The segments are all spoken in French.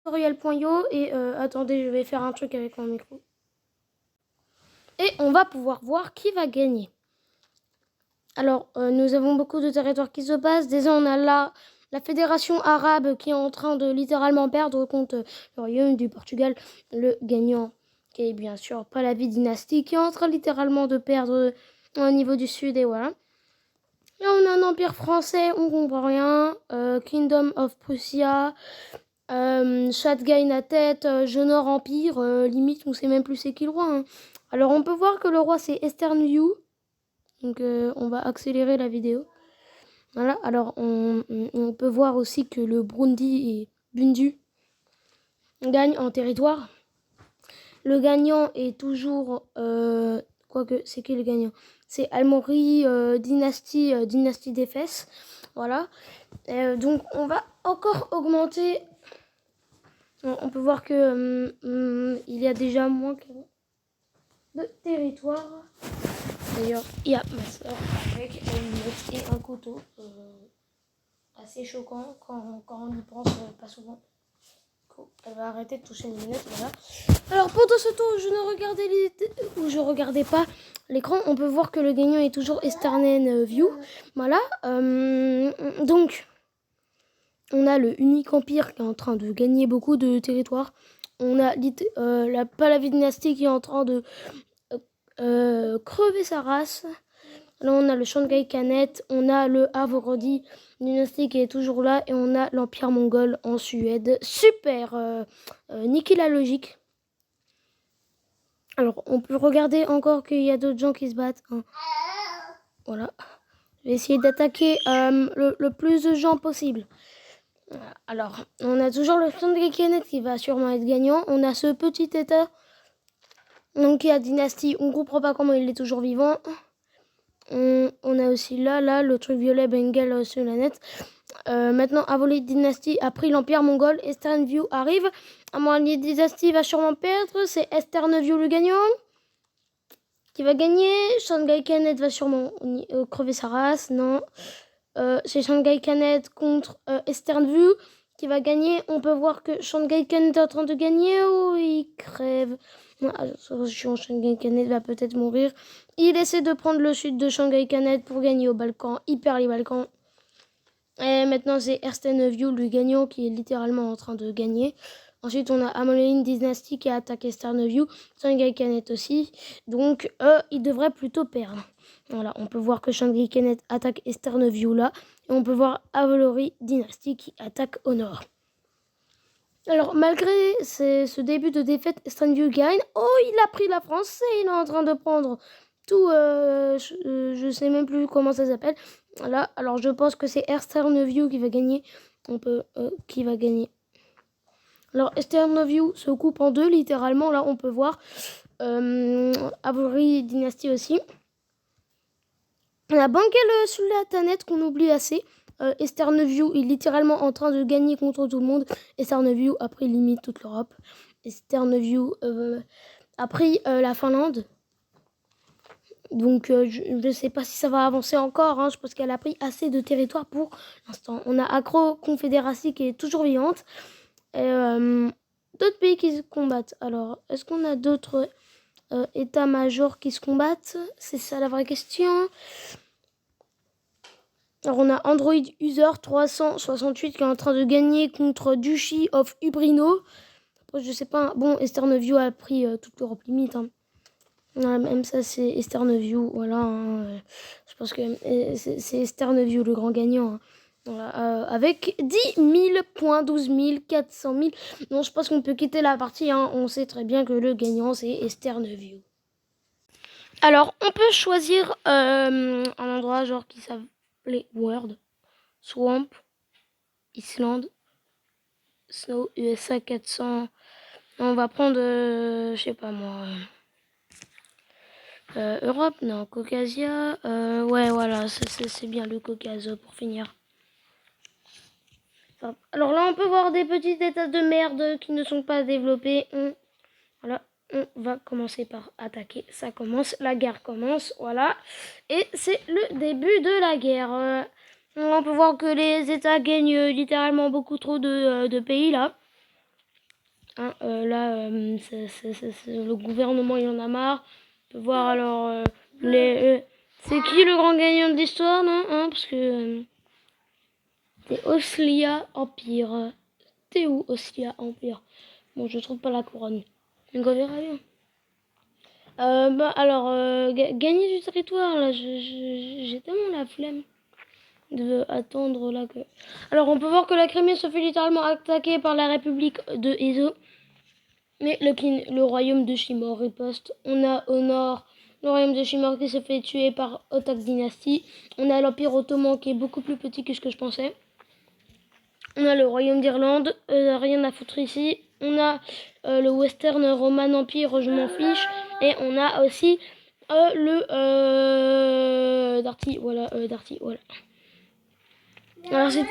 tutoriel.io et attendez, je vais faire un truc avec mon micro. Et on va pouvoir voir qui va gagner. Alors, nous avons beaucoup de territoires qui se passent. Déjà, on a la fédération arabe qui est en train de littéralement perdre contre le royaume du Portugal. Le gagnant, qui est bien sûr Pahlavi dynastie, qui est en train littéralement de perdre au niveau du sud. Et voilà. Là, on a un empire français, on comprend rien. Kingdom of Prussia. Shadgain à tête, Jonor Empire. Limite, on sait même plus c'est qui le roi. Hein. Alors, on peut voir que le roi, c'est Eastern View. Donc on va accélérer la vidéo. Voilà, alors on peut voir aussi que le Burundi et Bundu gagnent en territoire. Le gagnant est toujours... quoique, c'est qui le gagnant? C'est Almori, dynastie d'Éphèse. Voilà. Donc on va encore augmenter. On peut voir que il y a déjà moins de territoire. D'ailleurs, il y a ma soeur avec une lunette et un couteau. Assez choquant quand on y pense pas souvent. Elle va arrêter de toucher une lunette, voilà. Alors pendant ce temps où je regardais pas l'écran, on peut voir que le gagnant est toujours Eastern View. Voilà. Donc, on a le unique empire qui est en train de gagner beaucoup de territoire. On a la Pahlavi dynastie qui est en train de crever sa race. Là, on a le Shanghai Khanate, on a le Havorodi dynastie qui est toujours là et on a l'Empire mongol en Suède. Super niquer la logique. Alors, on peut regarder encore qu'il y a d'autres gens qui se battent. Hein. Voilà. Je vais essayer d'attaquer le plus de gens possible. Alors, on a toujours le Shanghai Khanate qui va sûrement être gagnant. On a ce petit état donc qui a dynastie. On comprend pas comment il est toujours vivant. On a aussi là, le truc violet Bengal sur la net. Maintenant, Avolid dynastie a pris l'empire mongol. Eastern View arrive. Amoali dynastie va sûrement perdre. C'est Eastern View le gagnant. Qui va gagner. Shanghai Khanate va sûrement crever sa race. Non. C'est Shanghai Khanate contre Eastern View qui va gagner. On peut voir que Shanghai Khanate est en train de gagner. Oh, il crève. Shanghai Khanate va peut-être mourir. Il essaie de prendre le sud de Shanghai Khanate pour gagner au Balkan. Il perd les Balkans. Et maintenant, c'est Eastern View, le gagnant, qui est littéralement en train de gagner. Ensuite, on a Amoline Dynasty qui attaque Eastern View. Shanghai Khanate aussi. Donc, il devrait plutôt perdre. Voilà, on peut voir que Shanghai Khanate attaque Eastern View là. Et on peut voir Avolori Dynasty qui attaque au nord. Alors, malgré ce début de défaite, Eastern View gagne. Oh, il a pris la France et il est en train de prendre tout. Je sais même plus comment ça s'appelle. Là, alors je pense que c'est Eastern View qui va gagner. Qui va gagner. Alors, Eastern View se coupe en deux, littéralement. Là, on peut voir Avolori Dynasty aussi. On a Bankel Sultanate qu'on oublie assez. Eastern View est littéralement en train de gagner contre tout le monde. Eastern View a pris limite toute l'Europe. Eastern View a pris la Finlande. Donc je ne sais pas si ça va avancer encore. Hein. Je pense qu'elle a pris assez de territoire pour l'instant. On a Acro Confédératie qui est toujours vivante. D'autres pays qui se combattent. Alors, est-ce qu'on a d'autres états-majors qui se combattent? C'est ça la vraie question. Alors on a Android User 368 qui est en train de gagner contre Duchy of Ubrino. Après, je sais pas. Bon, Eastern View a pris toute l'Europe limite. Hein. Ouais, même ça, c'est Eastern View. Voilà. Hein. Je pense que c'est Eastern View le grand gagnant. Hein. Voilà, avec 10 000 points, 12 000, 400 000. Non, je pense qu'on peut quitter la partie. Hein. On sait très bien que le gagnant, c'est Eastern View. Alors, on peut choisir un endroit genre qui s'appelait World, Swamp, Islande, Snow, USA 400. On va prendre, je sais pas moi, Europe, non, Caucasia. Ouais, voilà, c'est bien le Caucase pour finir. Alors là, on peut voir des petits états de merde qui ne sont pas développés. Voilà, on va commencer par attaquer. Ça commence, la guerre commence, voilà. Et c'est le début de la guerre. On peut voir que les États gagnent littéralement beaucoup trop de pays là. Hein, là, le gouvernement, il en a marre. On peut voir alors c'est qui le grand gagnant de l'histoire, non hein, parce que c'est Oslia Empire. T'es où, Oslia Empire? Bon, je trouve pas la couronne. Donc on verra bien. Gagner du territoire, là, j'ai tellement la flemme de attendre là que... Alors, on peut voir que la Crimée se fait littéralement attaquer par la République de Ezo. Mais le royaume de Chimor riposte. On a au nord le royaume de Chimor qui se fait tuer par Otak Dynasty. On a l'Empire Ottoman qui est beaucoup plus petit que ce que je pensais. On a le royaume d'Irlande, rien à foutre ici. On a le Western Roman Empire, je m'en fiche. Et on a aussi Darty, voilà, Darty, voilà. Alors c'est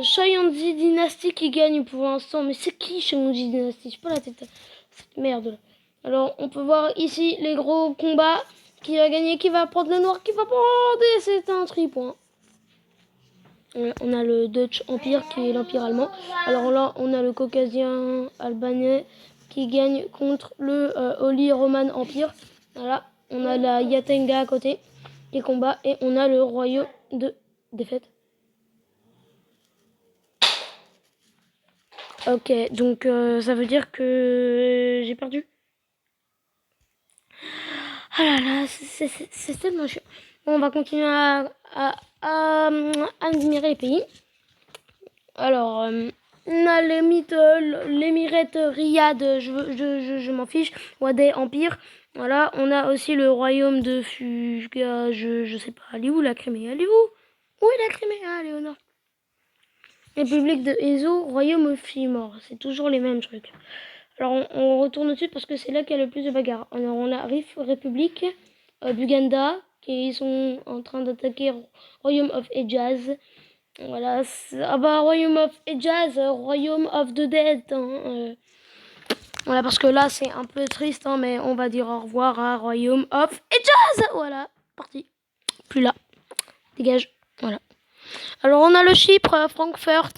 Shoyanzi Dynasty qui gagne pour l'instant. Mais c'est qui Shoyanzi Dynasty? Je sais pas la tête. Cette merde là. Alors on peut voir ici les gros combats. Qui va gagner, qui va prendre le noir, qui va prendre... Et c'est un tripoint. On a le Dutch Empire qui est l'Empire allemand. Alors là, on a le Caucasien albanais qui gagne contre le Holy Roman Empire. Voilà, on a la Yatenga à côté qui combat et on a le royaume de défaite. Ok, donc ça veut dire que j'ai perdu. Ah là là, c'est tellement chiant. Bon, on va continuer à admirer les pays. Alors, on a l'émirate Riyad, je m'en fiche. Wadai Empire. Voilà, on a aussi le royaume de Fuga, je sais pas. Elle est où la Crimée? Elle est où? Où est la Crimée? Ah, elle est au nord. République de Ezo, royaume of Chimor. C'est toujours les mêmes trucs. Alors, on retourne dessus parce que c'est là qu'il y a le plus de bagarres. Alors, on a République, Buganda, qui sont en train d'attaquer Royaume of Hejaz. Voilà, Royaume of Hejaz, Royaume of the Dead. Hein, voilà, parce que là, c'est un peu triste, hein, mais on va dire au revoir à Royaume of Hejaz. Voilà, parti. Plus là. Dégage. Voilà. Alors, on a le Chypre, Francfort,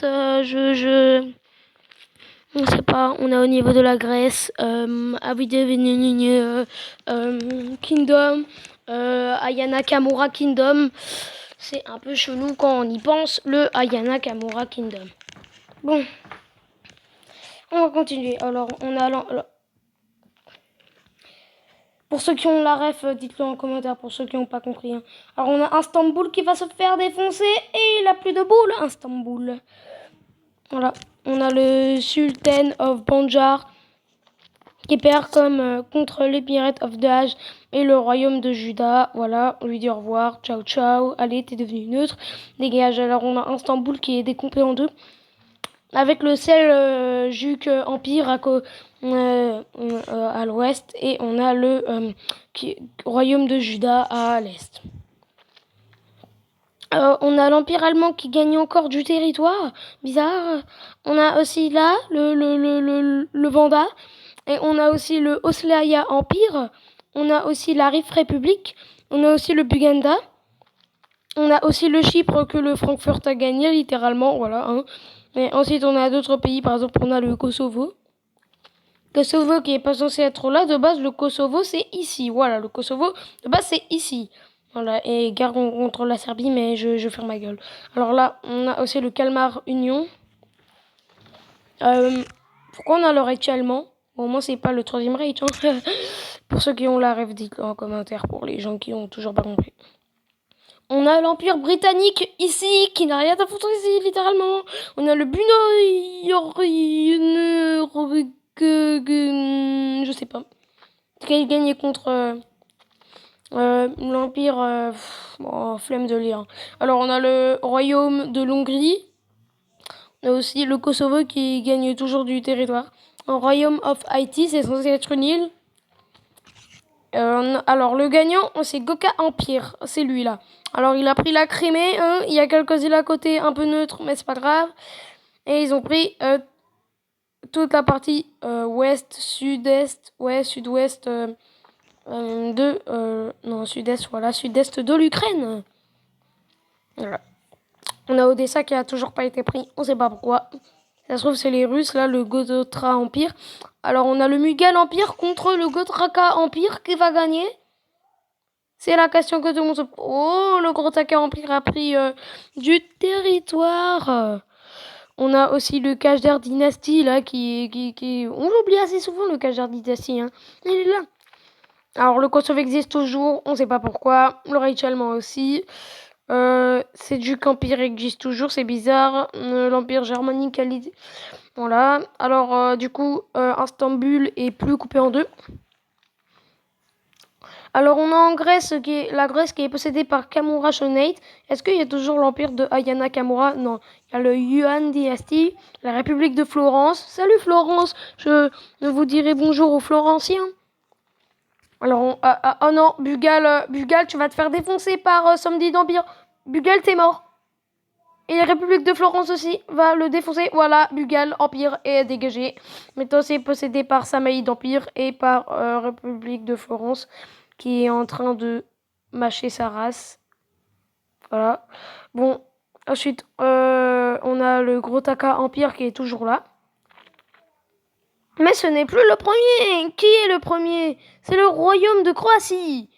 on sait pas, on a au niveau de la Grèce, Kingdom, Ayana Kamura Kingdom. C'est un peu chelou quand on y pense, le Ayana Kamura Kingdom. Bon, on va continuer. Alors, on a... Pour ceux qui ont la ref, dites-le en commentaire, pour ceux qui n'ont pas compris. Hein. Alors, on a Istanbul qui va se faire défoncer et il a plus de boules, Istanbul. Voilà, on a le Sultan of Banjar qui perd comme contre les Pirates of Dahj et le royaume de Juda. Voilà, on lui dit au revoir, ciao ciao, allez, t'es devenu neutre, dégage. Alors on a Istanbul qui est découpé en deux, avec le Seljuk Empire à l'ouest, et on a le royaume de Juda à l'est. On a l'Empire allemand qui gagne encore du territoire, bizarre. On a aussi là le Vanda. Et on a aussi le Oslaya Empire. On a aussi la Rif République. On a aussi le Buganda. On a aussi le Chypre que le Francfort a gagné, littéralement. Voilà. Hein. Et ensuite, on a d'autres pays. Par exemple, on a le Kosovo. Kosovo qui est pas censé être là. De base, le Kosovo, c'est ici. Voilà, le Kosovo, de base, c'est ici. Voilà, et guerre contre la Serbie, mais je ferme ma gueule. Alors là, on a aussi le Kalmar Union. Pourquoi on a le Reich allemand? Bon, moi, c'est pas le Troisième Reich. Hein. Pour ceux qui ont la rêve, dites-le en commentaire pour les gens qui ont toujours pas compris. On a l'Empire britannique ici, qui n'a rien à foutre ici, littéralement. On a le je sais pas. Qui a gagné contre l'Empire... flemme de lire. Alors, on a le Royaume de l'Hongrie. On a aussi le Kosovo qui gagne toujours du territoire. Un Royaume of Haïti, c'est censé être une île. Alors, le gagnant, c'est Goka Empire. C'est lui, là. Alors, il a pris la Crimée. Hein. Il y a quelques îles à côté, un peu neutres, mais c'est pas grave. Et ils ont pris toute la partie ouest, sud-est, sud-ouest sud-est, voilà, sud-est de l'Ukraine. Voilà. On a Odessa qui a toujours pas été pris. On sait pas pourquoi. Ça se trouve, c'est les Russes, là, le Gototra Empire. Alors, on a le Mughal Empire contre le Gotraka Empire. Qui va gagner? C'est la question que tout le monde se pose. Oh, le Gotraka Empire a pris du territoire. On a aussi le Khajar Dynasty, là, qui... On l'oublie assez souvent, le Khajar Dynasty. Hein. Il est là. Alors, le Kosovo existe toujours. On ne sait pas pourquoi. Le Reich allemand aussi. C'est du qu'Empire existe toujours, c'est bizarre. L'Empire germanique, voilà. Alors, du coup, Istanbul est plus coupé en deux. Alors, on a en Grèce la Grèce qui est possédée par Kamura Shogunate. Est-ce qu'il y a toujours l'empire de Ayana Kamura? Non. Il y a le Yuan Dynasty, la République de Florence. Salut Florence, je vous dirai bonjour aux Florentiens. Alors, oh non, Bugal, tu vas te faire défoncer par Samedi d'Empire. Bugal, t'es mort. Et la République de Florence aussi va le défoncer. Voilà, Bugal, Empire est dégagé. Maintenant, c'est possédé par Samáïde Empire et par République de Florence qui est en train de mâcher sa race. Voilà. Bon, ensuite, on a le Gros Taka Empire qui est toujours là. Mais ce n'est plus le premier. Qui est le premier? C'est le royaume de Croatie.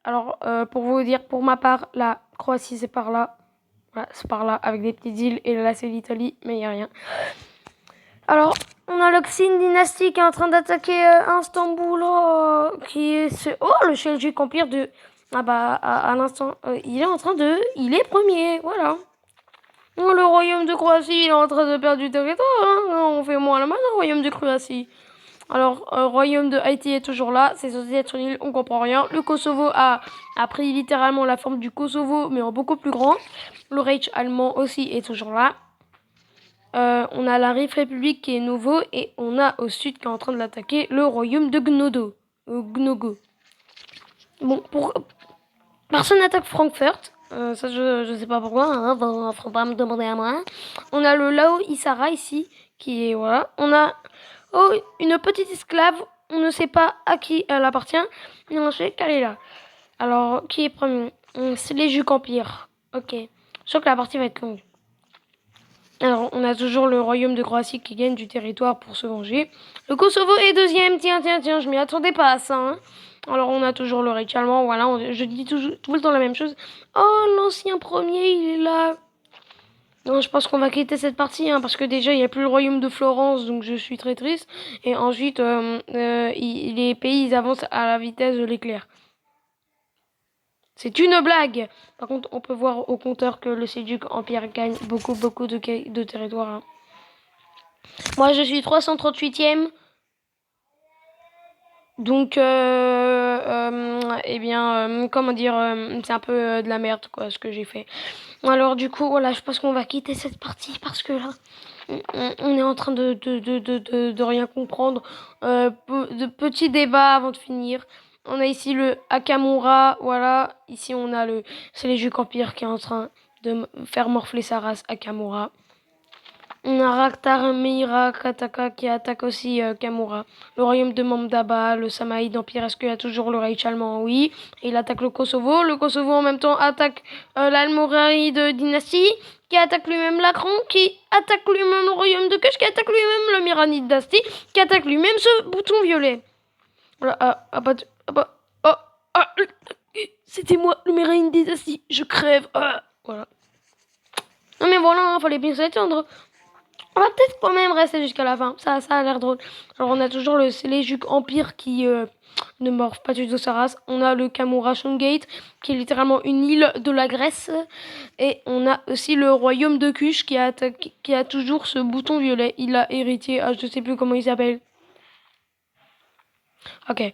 Alors, pour vous dire, pour ma part, la Croatie, c'est par là. Voilà, c'est par là, avec des petites îles. Et là, c'est l'Italie, mais il n'y a rien. Alors, on a l'Oxine dynastie qui est en train d'attaquer Istanbul. Oh, qui est le Seljuk Empire de... Ah bah, à l'instant, il est en train de... Il est premier, voilà. Le royaume de Croatie, il est en train de perdre du territoire. Hein. On fait moins la main, le royaume de Croatie. Alors, royaume de Haïti est toujours là. C'est censé être une île, on comprend rien. Le Kosovo a pris littéralement la forme du Kosovo, mais en beaucoup plus grand. Le Reich allemand aussi est toujours là. On a la Rif République qui est nouveau. Et on a au sud qui est en train de l'attaquer le royaume de Gnodo. Gnogo. Bon, personne n'attaque Francfort. Ça, je sais pas pourquoi. Hein, faut pas me demander à moi. On a le Lao Isara ici. Qui est, voilà. On a... Oh, une petite esclave, on ne sait pas à qui elle appartient, mais on sait qu'elle est là. Alors, qui est premier? C'est les Juk Empire. Ok. Je crois que la partie va être longue. Alors, on a toujours le royaume de Croatie qui gagne du territoire pour se venger. Le Kosovo est deuxième. Tiens, je m'y attendais pas à ça. Hein. Alors, on a toujours le Reich allemand. Voilà, je dis toujours, tout le temps la même chose. Oh, l'ancien premier, il est là. Non, je pense qu'on va quitter cette partie, hein, parce que déjà, il n'y a plus le royaume de Florence, donc je suis très triste. Et ensuite, les pays, ils avancent à la vitesse de l'éclair. C'est une blague. Par contre, on peut voir au compteur que le Seljuk Empire gagne beaucoup de territoire. Hein. Moi, je suis 338e. Donc, comment dire, c'est un peu de la merde, quoi, ce que j'ai fait. Alors, du coup, voilà, je pense qu'on va quitter cette partie parce que là, on est en train de rien comprendre. De petits débats avant de finir. On a ici le Akamura, voilà. Ici, on a c'est les Juk Empire qui est en train de faire morfler sa race Akamura. On a Raktar Meira Kataka qui attaque aussi Kamura. Le royaume de Mamdaba, le Samáïde Empire, est-ce qu'il y a toujours le Reich allemand? Oui. Et il attaque le Kosovo. Le Kosovo en même temps attaque l'Almoraïde dynastie, qui attaque lui-même l'Akron, qui attaque lui-même le royaume de Kush, qui attaque lui-même le Miranide dynastie, qui attaque lui-même ce bouton violet. Voilà, c'était moi, le Miranide dynastie, je crève. Voilà. Non mais voilà, fallait bien s'attendre. On va peut-être quand même rester jusqu'à la fin. Ça a l'air drôle. Alors, on a toujours le Seljuk Empire qui ne morphe pas du tout sa race. On a le Kamura Shogunate qui est littéralement une île de la Grèce. Et on a aussi le royaume de Kush qui a toujours ce bouton violet. Il a hérité, je ne sais plus comment il s'appelle. Ok.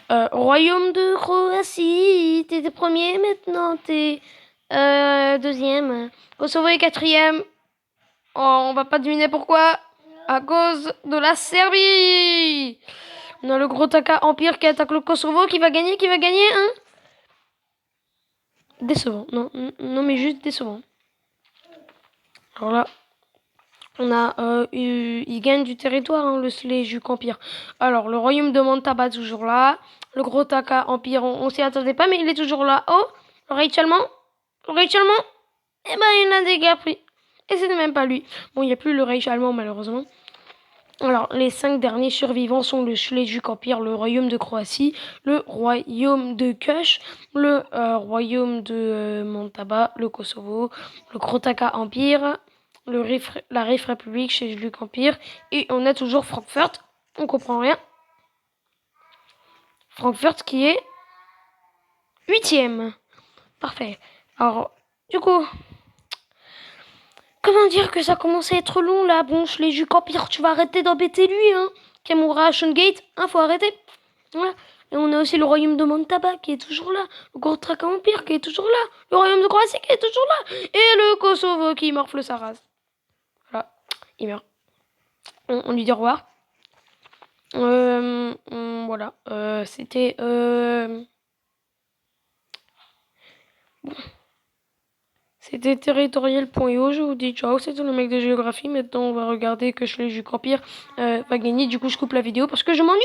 Royaume de Croatie. T'es premier, maintenant t'es deuxième. Kosovo est quatrième. Oh, on va pas deviner pourquoi. À cause de la Serbie. On a le Gros Taka Empire qui attaque le Kosovo. Qui va gagner, hein? Décevant. Non, mais juste décevant. Alors là, on a... il gagne du territoire, hein, le Seljuk Empire. Alors, le royaume de Mantaba toujours là. Le Gros Taka Empire, on s'y attendait pas, mais il est toujours là. Oh, le Reich allemand. Eh ben, il a des gars pris. Et ce n'est même pas lui. Bon, il n'y a plus le Reich allemand, malheureusement. Alors, les 5 derniers survivants sont le Seljuk Empire, le royaume de Croatie, le royaume de Kush, le royaume de Montaba, le Kosovo, le Krotaka Empire, la Rif République, Seljuk Empire, et on a toujours Francfort. On comprend rien. Francfort qui est 8e. Parfait. Alors, du coup, comment dire que ça commence à être long là? Bon, Seljuk Empire, tu vas arrêter d'embêter lui, hein. Kemura Shungate, hein, faut arrêter. Voilà. Et on a aussi le royaume de Montaba qui est toujours là. Le Krotaka Empire qui est toujours là. Le royaume de Croatie qui est toujours là. Et le Kosovo qui morfle sa race. Voilà. Il meurt. On lui dit au revoir. Voilà. C'était... Bon. C'était territorial.io, je vous dis ciao, c'était le mec de géographie. Maintenant, on va regarder que Seljuk Empire va gagner. Du coup, je coupe la vidéo parce que je m'ennuie.